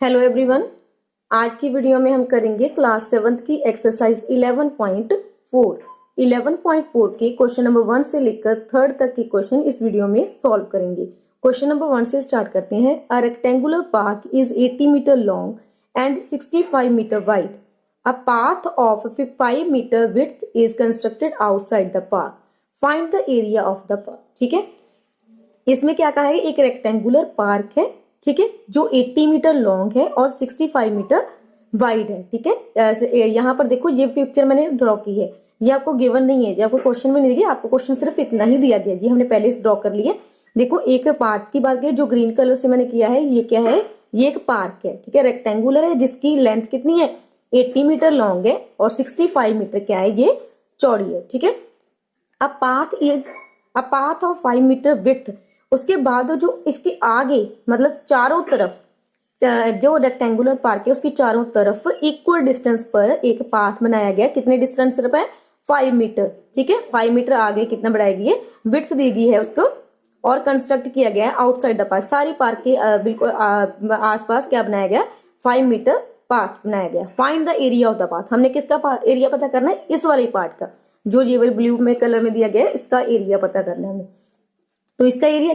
Hello everyone, आज की video में हम करेंगे क्लास 7th की एक्सरसाइज 11.4 के क्वेश्चन नंबर 1 से लेकर 3rd तक के क्वेश्चन इस वीडियो में सॉल्व करेंगे। क्वेश्चन नंबर 1 से स्टार्ट करते हैं। A rectangular park is 80 metre long and 65 metre wide. A path of 5 metre width is constructed outside the park. Find the area of the park. ठीक है, इसमें क्या कहा है, एक रेक्टेंगुलर पार्क है, ठीक है, जो 80 मीटर लॉन्ग है और 65 मीटर वाइड है। ठीक है, यहाँ पर देखो ये पिक्चर मैंने ड्रॉ की है, ये आपको गिवन नहीं है, ये आपको क्वेश्चन में नहीं दिया, आपको क्वेश्चन सिर्फ इतना ही दिया गया, ये हमने पहले से ड्रॉ कर लिया। देखो एक पार्क की बात की जो ग्रीन कलर से मैंने किया है, ये क्या है, ये एक पार्क है, ठीक है, रेक्टेंगुलर है, जिसकी लेंथ कितनी है, 80 मीटर लॉन्ग है और 65 मीटर क्या है, ये चौड़ी है। ठीक है, a path of 5 metre width, उसके बाद जो इसके आगे मतलब चारों तरफ जो रेक्टेंगुलर पार्क है उसकी चारों तरफ इक्वल डिस्टेंस पर एक पाथ बनाया गया। कितने डिस्टेंस पर है, 5 मीटर। ठीक है, 5 मीटर आगे कितना बढ़ाएगी, ये विड्थ दी गई है उसको, और कंस्ट्रक्ट किया गया है आउटसाइड द पार्क। सारी पार्क के बिल्कुल आसपास क्या बनाया गया, 5 मीटर पाथ बनाया गया। Find the area of the path, हमने किसका एरिया पता करना है, इस वाले पार्ट का, जो ये वाले ब्लू में कलर में दिया गया है, इसका एरिया पता करना है हमें। तो इसका एरिया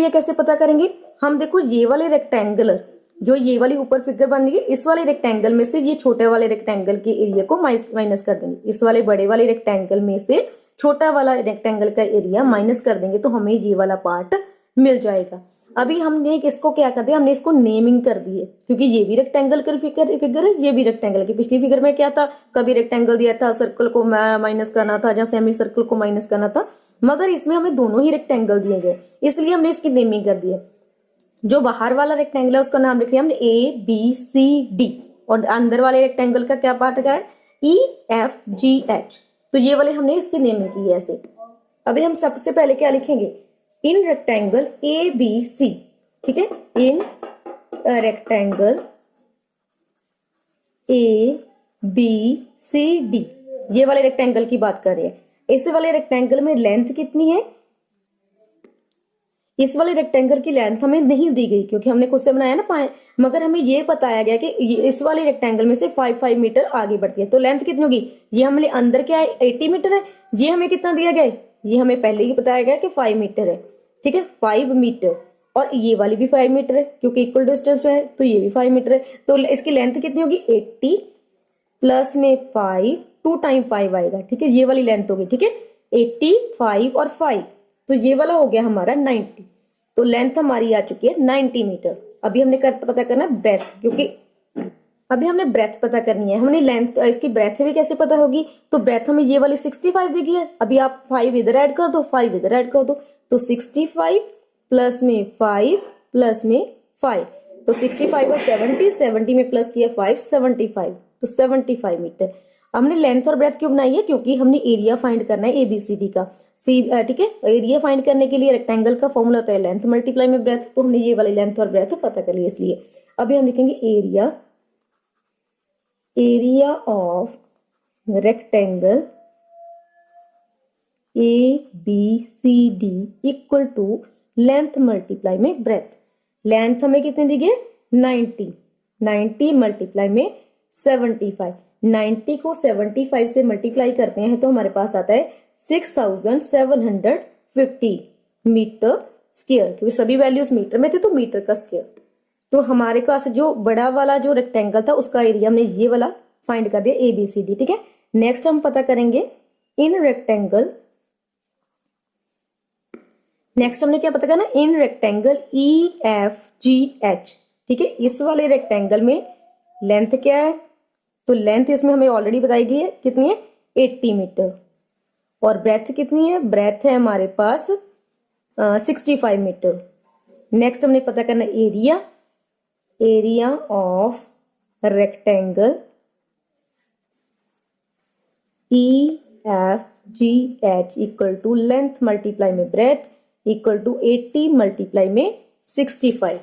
कैसे पता करेंगे हम। देखो ये वाले रेक्टेंगल, जो ये वाली ऊपर फिगर बन रही है, इस वाले रेक्टेंगल में से ये छोटे वाले रेक्टेंगल के एरिया को माइनस कर देंगे। इस वाले बड़े वाले रेक्टेंगल में से छोटा वाला रेक्टेंगल का एरिया माइनस कर देंगे तो हमें ये वाला पार्ट मिल जाएगा। अभी हमने इसको क्या कर दिया, हमने इसको नेमिंग कर दी है, क्योंकि ये भी रेक्टेंगल की फिगर है, ये भी रेक्टेंगल की। पिछली फिगर में क्या था, कभी रेक्टेंगल दिया था, सर्कल को माइनस करना था, या सेमी सर्कल को माइनस करना था, मगर इसमें हमें दोनों ही रेक्टेंगल दिए गए, इसलिए हमने इसकी नेमिंग कर दी है। जो बाहर वाला रेक्टेंगल है उसका नाम लिख लिया हमने ABCD, और अंदर वाले रेक्टेंगल का क्या पार्ट का है, EFGH। तो ये वाले हमने इसकी नेमिंग की है ऐसे। अभी हम सबसे पहले क्या लिखेंगे, इन रेक्टेंगल ABC, ठीक है, इन रेक्टेंगल ABCD, ये वाले रेक्टेंगल की बात कर रहे हैं। इस वाले रेक्टेंगल में लेंथ कितनी है, इस वाले रेक्टेंगल की लेंथ हमें नहीं दी गई क्योंकि हमने खुद से बनाया ना, मगर हमें ये बताया गया कि इस वाले रेक्टेंगल में से 5 मीटर आगे बढ़ती है, तो लेंथ कितनी होगी, ये हमने अंदर क्या है 80 मीटर है, ये हमें कितना दिया गया है, ये हमें पहले ही बताया गया कि 5 मीटर है। ठीक है, 5 मीटर, और ये वाली भी 5 मीटर है क्योंकि इक्वल डिस्टेंस पे है, तो ये भी 5 मीटर है। तो इसकी लेंथ कितनी होगी, 80 प्लस में 5, 2 टाइम 5 आएगा। ठीक है, ये वाली लेंथ होगी। ठीक है, 80, 5 और 5, तो ये वाला हो गया हमारा 90। तो लेंथ हमारी आ चुकी है 90 मीटर। अभी हमने पता करना है ब्रेथ, क्योंकि अभी हमने ब्रेथ पता करनी है। हमने लेंथ, इसकी ब्रेथ भी कैसे पता होगी, तो ब्रेथ हमें ये वाली 65 दी गई है। अभी आप 5 इधर ऐड कर दो, 5 इधर ऐड कर दो, तो 65 प्लस में 5 प्लस में 5, तो 65 और 70 में प्लस किया 5, 75, तो 75 मीटर। हमने लेंथ और ब्रेथ क्यों बनाई है, क्योंकि हमने एरिया फाइंड करना है ABCD का। ठीक है, एरिया फाइंड करने के लिए रेक्टेंगल का फॉर्मूला होता है लेंथ मल्टीप्लाई में ब्रेथ, तो हमने ये वाली लेंथ और ब्रेथ पता कर लिया। इसलिए अभी हम लिखेंगे area of rectangle ABCD equal to length multiply में ब्रेथ। लेंथ हमें कितनी दी गई, 90 मल्टीप्लाई में 75। 90 को 75 से मल्टीप्लाई करते हैं तो हमारे पास आता है 6750 मीटर स्क्वायर, क्योंकि सभी वैल्यूज मीटर में थे तो मीटर का स्क्वायर। तो हमारे पास जो बड़ा वाला जो रेक्टेंगल था उसका एरिया हमने ये वाला फाइंड कर दिया ABCD। ठीक है, नेक्स्ट हम पता करेंगे इन रेक्टेंगल, नेक्स्ट हमने क्या पता करना, इन रेक्टेंगल EFGH। ठीक है, इस वाले रेक्टेंगल में लेंथ क्या है, तो लेंथ इसमें हमें ऑलरेडी बताई गई है, कितनी है 80 मीटर, और ब्रेथ कितनी है, ब्रेथ है हमारे पास 65 मीटर। नेक्स्ट हमने पता करना area of rectangle EFGH equal to length multiply में ब्रेथ इक्वल टू 80 मल्टीप्लाई में 65।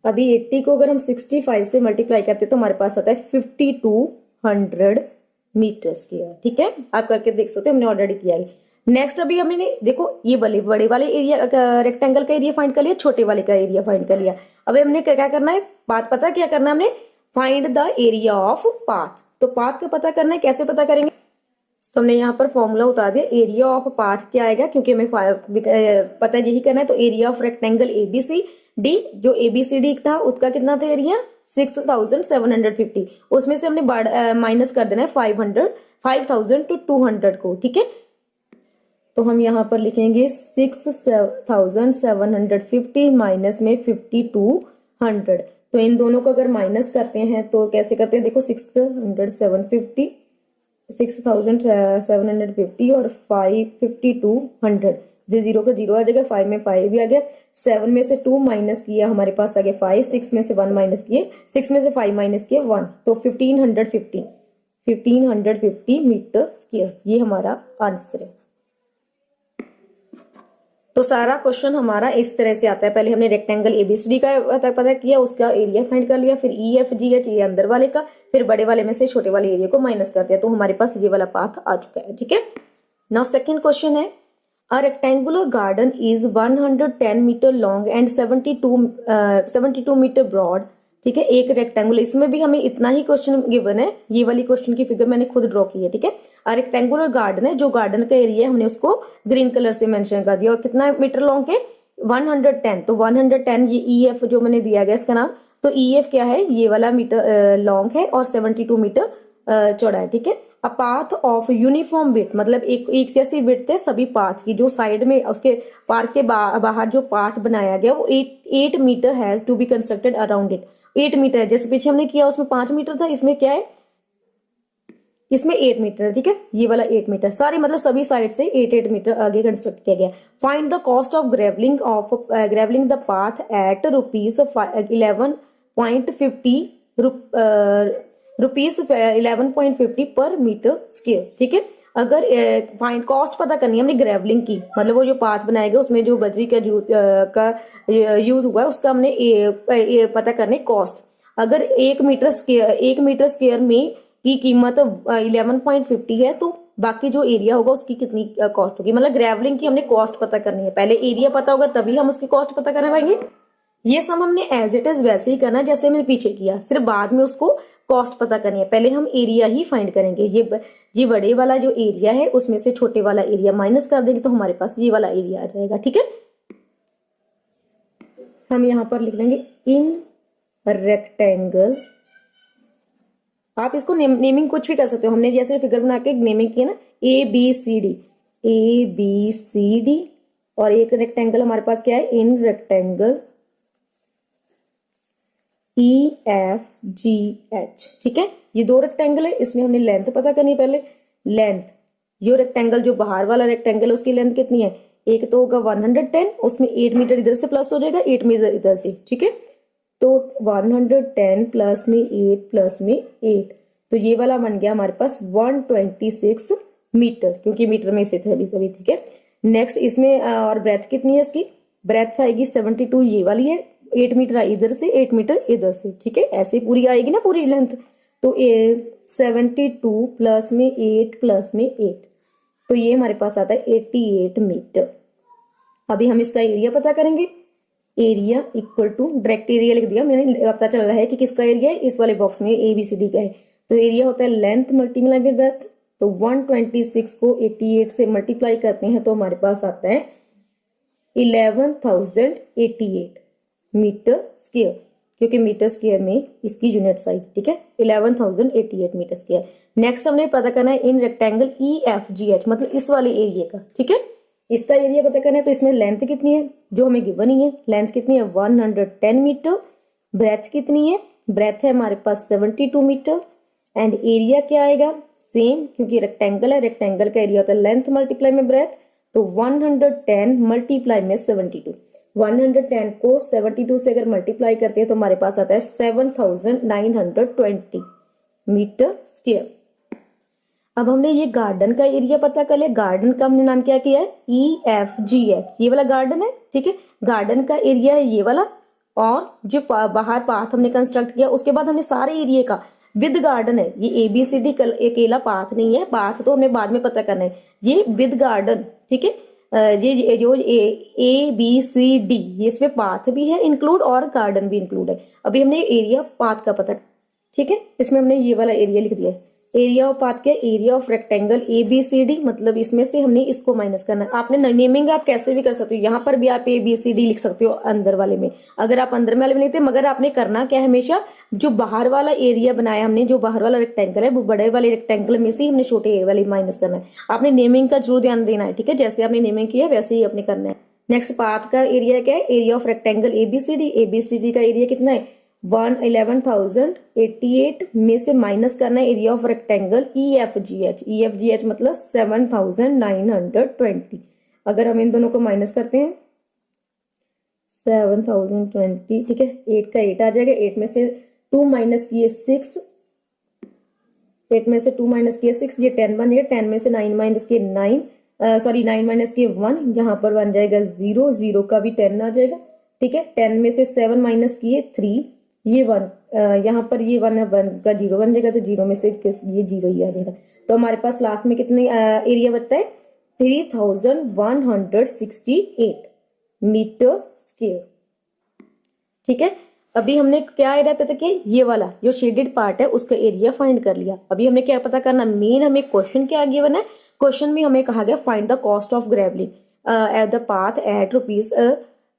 अभी 80 को अगर हम 65 से मल्टीप्लाई करते तो हमारे पास आता है 52 मीटर स्क्वायर। ठीक है, आप करके देख सकते हो, हमने ऑलरेडी किया है। नेक्स्ट अभी हमने देखो ये बड़े वाले एरिया रेक्टेंगल का एरिया फाइंड कर लिया, छोटे वाले का एरिया फाइंड कर लिया। अभी हमने क्या करना है, बात पता क्या करना है हमने, find the area of path. तो पाथ का पता करना है, कैसे पता करेंगे, तो हमने यहाँ पर फॉर्मूला उतार दिया। एरिया ऑफ पाथ क्या आएगा, क्योंकि हमें पता यही करना है, तो एरिया ऑफ रेक्टेंगल एबीसीडी, जो एबीसीडी था उसका कितना था एरिया 6750, उसमें से हमने माइनस कर देना है 5000 टू 200 को। ठीक है, तो हम यहाँ पर लिखेंगे 6750 माइनस में 5200। तो इन दोनों को अगर माइनस करते हैं तो कैसे करते हैं, देखो 6750 और 5200, जीरो का जीरो आ जाएगा, 5 में 5 भी आ गया, 7 में से 2 माइनस किया हमारे पास आ गया 5, 6 में से 1 माइनस किए, 6 में से 5 माइनस किए 1, तो 1550 मीटर स्क्वायर, ये हमारा आंसर है। तो सारा क्वेश्चन हमारा इस तरह से आता है। पहले हमने रेक्टेंगल एबीसीडी का पता किया, उसका एरिया फाइंड कर लिया, फिर ई एफ जी एच ये अंदर वाले का, फिर बड़े वाले में से छोटे वाले एरिया को माइनस कर दिया, तो हमारे पास ये वाला पाथ आ चुका है। ठीक है, नाउ सेकंड क्वेश्चन है, a rectangular garden is 110 metre long and 72 metre broad. ठीक है, एक रेक्टेंगुलर, इसमें भी हमें इतना ही क्वेश्चन गिवन है, ये वाली क्वेश्चन की फिगर मैंने खुद ड्रॉ की है। ठीक है, रेक्टेंगुलर गार्डन है, जो गार्डन का एरिया है हमने उसको ग्रीन कलर से मेंशन कर दिया, और कितना मीटर लॉन्ग है 110, तो 110 ये ई एफ जो मैंने दिया गया इसका नाम, तो ई एफ क्या है, ये वाला मीटर लॉन्ग है और 72 मीटर चौड़ा है। ठीक है, a path of uniform width, मतलब एक जैसी विड्थ है सभी पाथ की, जो साइड में उसके पार्क के बाहर जो पाथ बनाया गया वो 8 metre has to be constructed around it. 8 metre, जैसे पीछे हमने किया उसमें 5 मीटर था, इसमें क्या है, इसमें 8 मीटर। ठीक है, ये वाला 8 मीटर, सारी मतलब सभी साइड से 8 मीटर आगे कंस्ट्रक्ट किया गया। Find the cost of gravelling the path at rupees 11.50 per metre square. ठीक है, अगर फाइंड कॉस्ट पता करनी है हमने ग्रेवलिंग की, मतलब वो जो पाथ बनाएगा उसमें जो बजरी का यूज हुआ है उसका हमने पता करने कॉस्ट। अगर 1 मीटर स्क्वायर में की कीमत 11.50 है, तो बाकी जो एरिया होगा उसकी कितनी कॉस्ट होगी, मतलब ग्रेवलिंग की हमने कॉस्ट पता करनी है। पहले एरिया पता होगा तभी हम उसकी कॉस्ट पता कर पाएंगे। ये सब हमने एज इट इज वैसे ही करना है जैसे मैंने पीछे किया, सिर्फ बाद में उसको कॉस्ट पता करनी है। पहले हम एरिया ही फाइंड करेंगे, ये बड़े वाला जो एरिया है उसमें से छोटे वाला एरिया माइनस कर देंगे, तो हमारे पास ये वाला एरिया आ जाएगा। ठीक है, हम यहाँ पर लिख लेंगे इन रेक्टेंगल, आप इसको नेमिंग कुछ भी कर सकते हो, हमने जैसे फिगर बना के नेमिंग की है ना, ए बी सी डी, और एक रेक्टेंगल हमारे पास क्या है, in rectangle E F G H. ठीक है, ये 2 रेक्टेंगल है, इसमें हमने लेंथ पता करनी है। पहले लेंथ, जो रेक्टेंगल जो बाहर वाला रेक्टेंगल है उसकी लेंथ कितनी है, एक तो होगा 110, उसमें 8 मीटर इधर से प्लस हो जाएगा, 8 मीटर इधर से। ठीक है, तो 110 प्लस में 8, तो ये वाला बन गया हमारे पास 126 मीटर, क्योंकि मीटर में इसे थे सभी। ठीक है, नेक्स्ट इसमें और ब्रेथ कितनी है, इसकी ब्रेथ आएगी 72, ये वाली है, 8 मीटर इधर से 8 मीटर इधर से। ठीक है, ऐसे पूरी आएगी ना पूरी लेंथ, तो 72 प्लस में 8, तो ये हमारे पास आता है 88 मीटर। अभी हम इसका एरिया पता करेंगे, area equal to, direct area लिख दिया मैंने, पता चल रहा है कि किसका एरिया है, इस वाले बॉक्स में ABCD का है, तो एरिया होता है लेंथ मल्टीप्लाई बाय ब्रेथ, तो 126 को 88 से मल्टीप्लाई करते हैं तो हमारे पास आता है 11,088 मीटर स्क्वायर, क्योंकि मीटर स्क्वायर में इसकी यूनिट्स आई। ठीक है, 11,088 मीटर स्क्वायर। नेक्स्ट हमने पता करना है इन रेक्टेंगल EFGH, मतलब इस वाले एरिया का। ठीक है, इसका एरिया पता करना है, तो इसमें लेंथ कितनी है जो हमें गिवन ही है, लेंथ कितनी है 110 मीटर, ब्रेथ कितनी है, ब्रेथ है हमारे पास 72 मीटर, एंड एरिया क्या आएगा सेम, क्योंकि रेक्टेंगल है, रेक्टेंगल का एरिया होता है लेंथ मल्टीप्लाई में ब्रेथ, तो 110 मल्टीप्लाई में 72, 110 को 72 से अगर मल्टीप्लाई करते हैं तो हमारे पास आता है 7,920 मीटर स्क्वायर। अब हमने ये गार्डन का एरिया पता कर लिया, गार्डन का हमने नाम क्या किया है EFGH, ये वाला गार्डन है। ठीक है, गार्डन का एरिया है ये वाला, और जो बाहर पाथ हमने कंस्ट्रक्ट किया, उसके बाद हमने सारे एरिया का विद गार्डन है, ये ABCD अकेला पाथ नहीं है, पाथ तो हमें बाद में पता करना है, ये विद गार्डन, ठीक है। ये जो ABCD ये इसमें पाथ भी है इंक्लूड और गार्डन भी इंक्लूड है। अभी हमने एरिया पाथ का पता, ठीक है, इसमें हमने ये वाला एरिया लिख दिया है। एरिया ऑफ पाथ क्या, एरिया ऑफ रेक्टेंगल ABCD, मतलब इसमें से हमने इसको माइनस करना है। आपने नेमिंग आप कैसे भी कर सकते हो, यहाँ पर भी आप ABCD लिख सकते हो अंदर वाले में, अगर आप अंदर वाले में लिखते, मगर आपने करना क्या है, हमेशा जो बाहर वाला एरिया बनाया हमने, जो बाहर वाला रेक्टेंगल है, वो बड़े वाले रेक्टेंगल में से हमने छोटे एरिया वाले माइनस करना है। आपने नेमिंग का जरूर ध्यान देना है, ठीक है, जैसे आपने नेमिंग किया वैसे ही आपने करना है। नेक्स्ट पाथ का एरिया क्या है, एरिया ऑफ रेक्टेंगल ABCD का एरिया कितना है 111088 में से माइनस करना है एरिया ऑफ रेक्टेंगल EFGH मतलब 7920। अगर हम इन दोनों को माइनस करते हैं 7020, ठीक है, 8 का 8 आ जाएगा, 8 में से 2 माइनस किए 6, 8 में से 2 माइनस किए 6, ये 10 बन जाएगा, 10 में से 9 माइनस किए 9 माइनस किए 1, यहाँ पर बन जाएगा 0, 0 का भी 10 आ जाएगा, ठीक है। 10 में से 7 माइनस किए 3, ये 1, यहाँ पर ये 1 का 0 बन जाएगा, तो 0 में से ये 0 ही आ जाएगा। तो हमारे पास लास्ट में कितने एरिया बचता है 3168 मीटर स्क्वायर, ठीक है। अभी हमने क्या एरिया पता किया, ये वाला जो शेडेड पार्ट है उसका एरिया फाइंड कर लिया। अभी हमने क्या पता करना, मेन हमें क्वेश्चन क्या गिवन है, क्वेश्चन में हमें कहा गया find the cost of gravelling at the path at rupees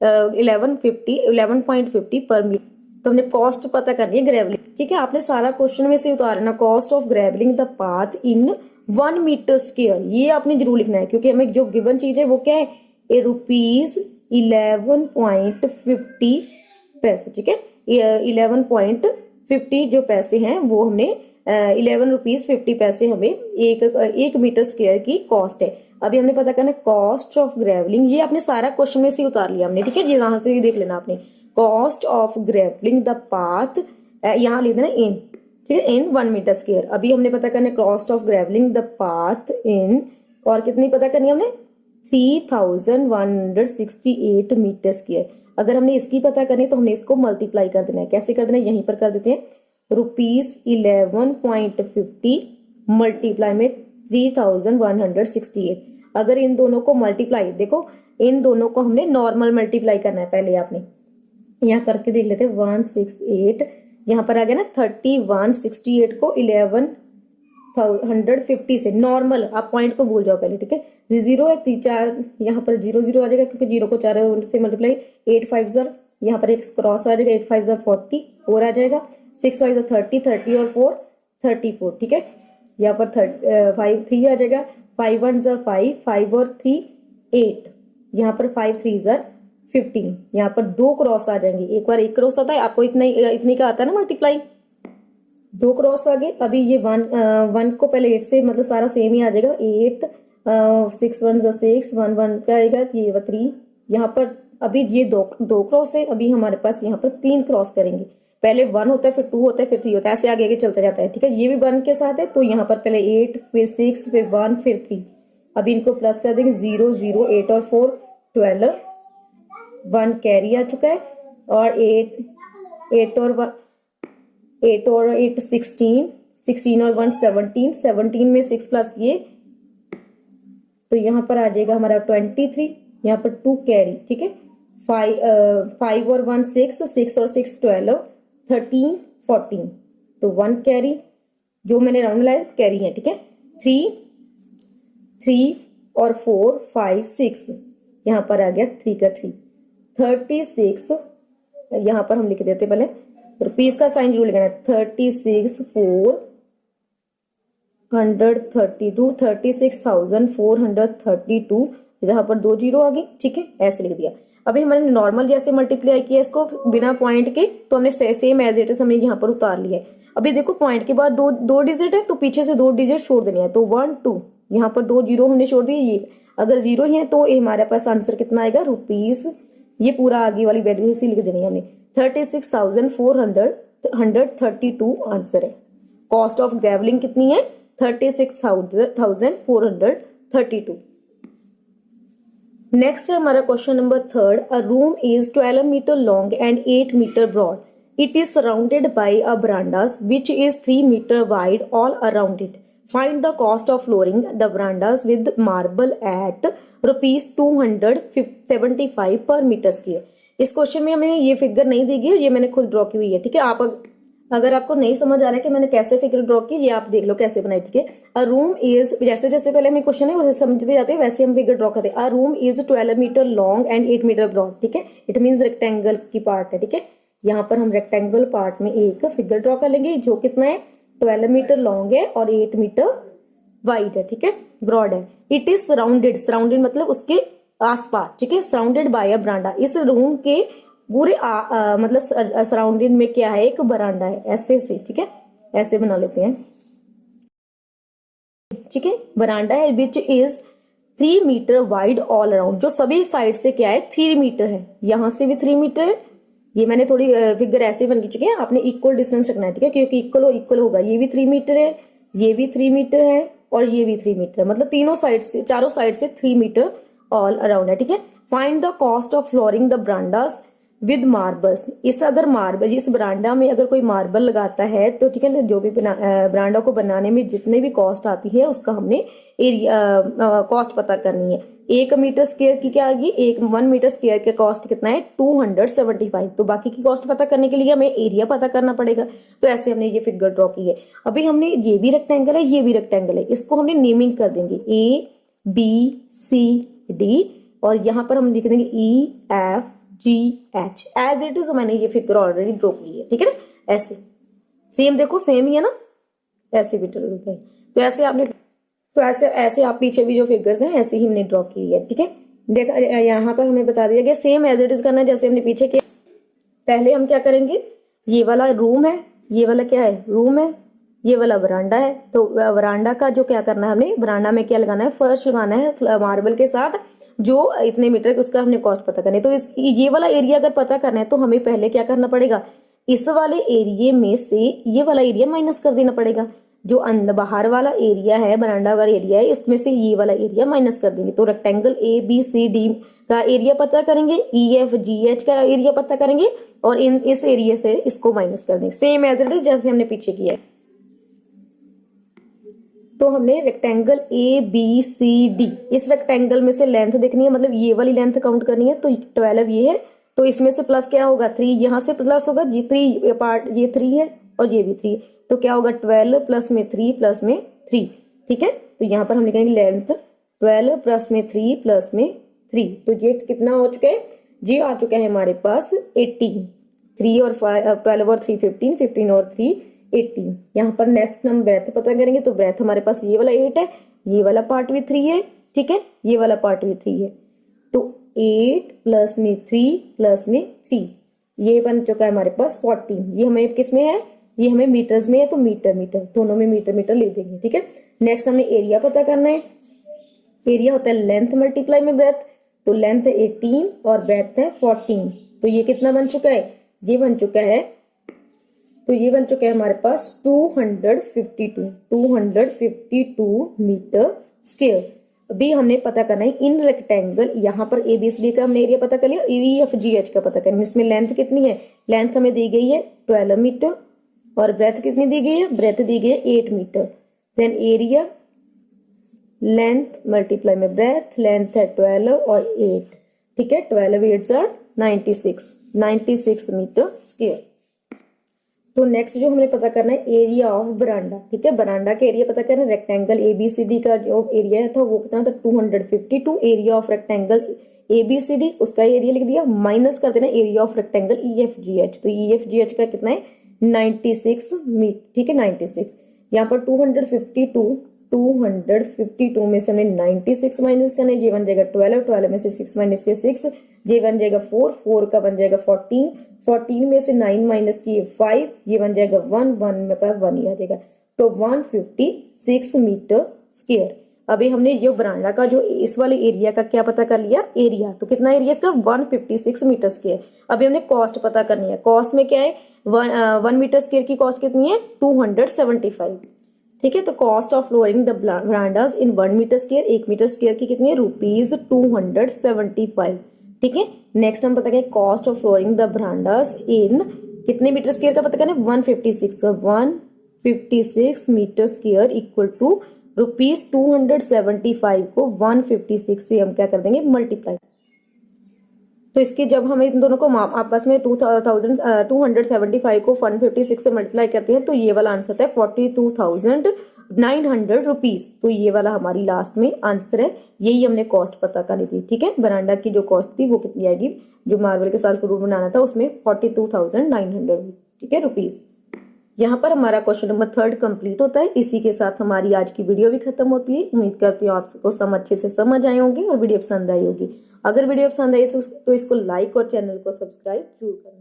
11.50 per metre. तो हमने कॉस्ट पता करनी है ग्रेवलिंग, ठीक है। आपने सारा क्वेश्चन में से उतारना, cost of gravelling the path in 1 metre square, ये आपने जरूर लिखना है, क्योंकि हमें जो गिवन चीज है वो क्या है, रुपीज 11.50 पैसे, ठीक है। 11.50 जो पैसे हैं वो हमने 11 रुपीज 50 पैसे हमें एक मीटर स्क्वायर की कॉस्ट है। अभी हमने पता करना कॉस्ट ऑफ ग्रेवलिंग, ये आपने सारा क्वेश्चन में से उतार लिया हमने, ठीक है, यहाँ से देख लेना आपने, cost of gravelling the path, यहाँ लिख देना इन, ठीक है, इन 1 मीटर स्क्वायर। अभी हमने पता करना cost of gravelling the path in, और कितनी पता करनी है हमने 3168 मीटर स्क्वायर। अगर हमने इसकी पता करनी तो हमने इसको मल्टीप्लाई कर देना है, कैसे कर देना है, यहीं पर कर देते हैं, रुपीज 11.50 मल्टीप्लाई में 3168। अगर इन दोनों को मल्टीप्लाई, देखो इन दोनों को हमने नॉर्मल मल्टीप्लाई करना है, पहले आपने यहाँ करके देख लेते हैं 168, यहाँ पर आ गया ना 3168 को 1150 से नॉर्मल, आप पॉइंट को भूल जाओ पहले, ठीक है। 0 है 4, यहाँ पर 0 0 आ जाएगा, क्योंकि 0 को 4 से मल्टीप्लाई, 8 5 यहाँ पर एक क्रॉस आ जाएगा, 8 5 40, 4 आ जाएगा, 6 5 30, 30 और 4 34, ठीक है। यहाँ पर 5 3 आ जाएगा, 5 1 5, 5 और 3 8, यहाँ पर 5 3 15, यहाँ पर 2 क्रॉस आ जाएंगे, एक बार एक क्रॉस आता है, आपको इतनी का आता है ना मल्टीप्लाई, 2 क्रॉस आ गए। अभी ये 1 को पहले 8 से, मतलब सारा सेम ही आ जाएगा, 8 6 1 6 1 1 क्या आएगा, ये 3, यहाँ पर अभी ये 2 क्रॉस है, अभी हमारे पास यहाँ पर 3 क्रॉस करेंगे, पहले 1 होता है, फिर 2 होता है, फिर 3 होता है, ऐसे आगे आगे चलता जाता है, ठीक है। ये भी 1 के साथ है, तो यहाँ पर पहले 8 फिर 6 फिर 1 फिर 3, अभी इनको प्लस कर देंगे, 0 0 8 और 4 12, 1 कैरी आ चुका है, और 8 और 8 16 और 1 17 में 6 प्लस किए, तो यहाँ पर आ जाएगा हमारा 23, यहाँ पर 2 कैरी, ठीक है। 5 और 1 6 और 6 12 13 14, तो 1 कैरी, जो मैंने राउंड लाया कैरी है, ठीक है। 3 और 4 5 6, यहाँ पर आ गया 3 का 3, 36, यहाँ पर हम लिख देते पहले, रुपीज का साइन जरूर लिखना है, 36 432 36,432, जहां पर 2 जीरो आ गई, ठीक है, ऐसे लिख दिया। अभी हमने नॉर्मल जैसे मल्टीप्लाई किया इसको बिना पॉइंट के, तो हमने सेम एज इट इज हमने यहाँ पर उतार लिया है। अभी देखो पॉइंट के बाद दो डिजिट है, तो पीछे से 2 डिजिट छोड़ देने हैं, तो 1 2, यहाँ पर 2 जीरो हमने छोड़ दिए, ये अगर 0 ही है तो हमारे पास आंसर कितना आएगा, रुपीज, ये पूरा आगे वाली वैल्यू इसी लिख देनी है हमने, 36,432 आंसर है। कॉस्ट ऑफ ग्रेवलिंग कितनी है, 36,432। नेक्स्ट है हमारा question number 3, a room is 12 metre long and 8 metre broad it is surrounded by a verandahs which is 3 metre wide all around it. Find the cost of flooring the verandahs with marble at ₹275 per metre square. इस question में हमें ये figure नहीं दी गई, ये मैंने खुद draw की हुई है, ठीक है। आप अगर आपको नहीं समझ आ रहा है कि मैंने कैसे फिगर ड्रॉ की, ये आप देख लो कैसे बनाई, ठीक है। अ रूम इज, जैसे जैसे पहले हमें क्वेश्चन है वैसे समझते जाते हैं, वैसे हम फिगर ड्रॉ करते हैं। A room is 12 metre long and 8 metre broad, ठीक है। इट मीन्स रेक्टेंगल की पार्ट है, ठीक है। यहाँ पर हम रेक्टेंगल पार्ट में एक फिगर ड्रॉ कर लेंगे जो कितना है 12 मीटर लॉन्ग है और 8 मीटर वाइड है, ठीक है, ब्रॉड है। इट इज सराउंडेड, सराउंडेड मतलब उसके आसपास, ठीक है। सराउंडेड बाय अ बरांडा, इस रूम के पूरे मतलब सराउंडिंग में क्या है, एक बरांडा है, ऐसे से, ठीक है, ऐसे बना लेते हैं, ठीक है। बरांडा है which is 3 metre wide all around, जो सभी साइड से क्या है 3 मीटर है। यहां से भी 3 मीटर है, ये मैंने थोड़ी फिगर ऐसे बन चुकी है, आपने इक्वल डिस्टेंस रखना है, ठीक है, क्योंकि इक्वल होगा। ये भी 3 मीटर है, ये भी 3 मीटर है और ये भी 3 मीटर है, मतलब तीनों साइड से, चारों साइड से 3 मीटर ऑल अराउंड है, ठीक है। Find the cost of flooring the verandahs with marbles. इस अगर मार्बल, इस बरांडा में अगर कोई मार्बल लगाता है तो ठीक है ना, जो भी बरांडा को बनाने में जितने भी कॉस्ट आती है उसका हमने एरिया कॉस्ट पता करनी है। 1 मीटर स्क्वायर की क्या आएगी, 1 मीटर स्क्वायर का कॉस्ट कितना है 275। तो बाकी की कॉस्ट पता करने के लिए हमें एरिया पता करना पड़ेगा। तो ऐसे हमने ये फिगर ड्रॉ की है। अभी हमने ये भी रेक्टेंगल है, ये भी रेक्टेंगल है, इसको हमने नेमिंग कर देंगे ABCD और यहाँ पर हम लिख देंगे EFGH एज इट इज। मैंने ये फिगर ऑलरेडी ड्रॉ की है, ठीक है ना, ऐसे सेम, देखो सेम ही है ना, ऐसे भी है। तो ऐसे आपने, तो ऐसे आप पीछे भी जो फिगर्स हैं ऐसे ही हमने ड्रॉ की है, ठीक है। देखा यहाँ पर हमें बता दिया गया सेम एज इट इज करना है जैसे हमने पीछे किया। पहले हम क्या करेंगे, ये वाला रूम है, ये वाला क्या है रूम है, ये वाला बरांडा है। तो बरांडा का जो क्या करना है, हमने बरांडा में क्या लगाना है, फर्श लगाना है मार्बल के साथ जो इतने मीटर का, उसका हमने कॉस्ट पता करना है। तो ये वाला एरिया अगर पता करना है तो हमें पहले क्या करना पड़ेगा, इस वाले एरिया में से ये वाला एरिया माइनस कर देना पड़ेगा। जो अंदर बाहर वाला एरिया है, बरांडा वाला एरिया है, इसमें से ये वाला एरिया माइनस कर देंगे। तो रेक्टेंगल ABCD का एरिया पता करेंगे, EFGH का एरिया पता करेंगे और इस एरिया से इसको माइनस कर देंगे, सेम एज इट इज जैसे हमने पीछे किया है। तो हमने रेक्टेंगल ABCD, इस रेक्टेंगल में से लेंथ देखनी है, मतलब ये वाली लेंथ काउंट करनी है। तो 12 ये है, तो इसमें से प्लस क्या होगा 3, यहाँ से प्लस होगा जी 3 पार्ट, ये 3 है और ये भी 3, तो क्या होगा 12 प्लस में 3 प्लस में 3, ठीक है। तो यहाँ पर हम लिखेंगे लेंथ 12 प्लस में 3 प्लस में 3। तो ये कितना हो चुका है, ये आ चुका है हमारे पास 18। 3 और 12 और 3 15, 15 और 3 18। यहाँ पर नेक्स्ट हम ब्रेथ पता करेंगे। तो ब्रेथ हमारे पास ये वाला 8 है, ये वाला पार्ट भी 3 है, ठीक है, ये वाला पार्ट भी 3 है। तो 8 प्लस में 3 प्लस में 3, ये बन चुका है हमारे पास 14। ये हमें किस में है, ये हमें मीटर्स में है, तो मीटर मीटर दोनों में मीटर मीटर ले देंगे, ठीक है। नेक्स्ट हमने एरिया पता करना है। एरिया होता है लेंथ मल्टीप्लाई में ब्रेथ, तो लेंथ है 18 और ब्रेथ है 14। तो ये कितना बन चुका है, ये बन चुका है, तो ये बन चुका है हमारे पास 252 मीटर स्क्वायर। अभी हमने पता करना है इन रेक्टेंगल, यहाँ पर ABCD का हमने एरिया पता कर लिया, EFGH का पता करना है। इसमें लेंथ कितनी है, लेंथ हमें दी गई है 12 मीटर और ब्रेथ कितनी दी गई है, ब्रेथ दी गई है 8 metre. Then area length multiply में ब्रेथ, लेंथ है 12 और 8, ठीक है, 12 8 आर 96 मीटर स्क्वायर। तो नेक्स्ट जो हमें पता करना है एरिया ऑफ बरांडा, ठीक है, बरांडा का एरिया पता करना है। रेक्टेंगल ABCD का जो एरिया था वो कितना था 252। एरिया ऑफ रेक्टेंगल ABCD उसका एरिया लिख दिया, माइनस कर देना एरिया ऑफ रेक्टेंगल EFGH। तो EFGH का कितना है 96 मीटर, ठीक है, 96। यहाँ पर 252 में से हमें 96 माइनस करना है, ये बन जाएगा 12, 12 में से 6 माइनस किया 6, ये बन जाएगा 4, 4 का बन जाएगा 14, 14 में से 9 माइनस किए 5, ये बन जाएगा 1, 1 में का 1 ही आ जाएगा। तो 156 मीटर स्क्वायर। अभी हमने जो बरांडा का जो इस वाले एरिया का क्या पता कर लिया, एरिया, तो कितना एरिया इसका 156 मीटर स्क्वायर। अभी हमने कॉस्ट पता करनी है। कॉस्ट में क्या है, 1 मीटर स्क्वायर की कॉस्ट कितनी है 275, ठीक है। तो cost of flooring the verandahs in 1 metre square, 1 metre square की कितनी है ₹275, ठीक है। नेक्स्ट हम पता करें cost of flooring the verandahs इन कितने मीटर स्क्वायर का पता करना है, 156 का 156 मीटर स्क्वायर इक्वल टू ₹275 को 156 से हम क्या कर देंगे मल्टीप्लाई। तो इसके जब हम इन दोनों को आपस में 275 को 156 से मल्टीप्लाई करते हैं तो ये वाला आंसर है 42,900 रुपीज। तो ये वाला हमारी लास्ट में आंसर है, यही हमने कॉस्ट पता करनी थी। ठीक है, बरांडा की जो कॉस्ट थी वो कितनी आएगी, जो मार्बल के साथ रूम बनाना था उसमें 42,900, ठीक है रुपीज। यहाँ पर हमारा क्वेश्चन नंबर 3 कंप्लीट होता है। इसी के साथ हमारी आज की वीडियो भी खत्म होती है। उम्मीद करती हूँ आपको सब अच्छे से समझ आए होंगे और वीडियो पसंद आई होगी। अगर वीडियो पसंद आई तो इसको लाइक और चैनल को सब्सक्राइब जरूर करना।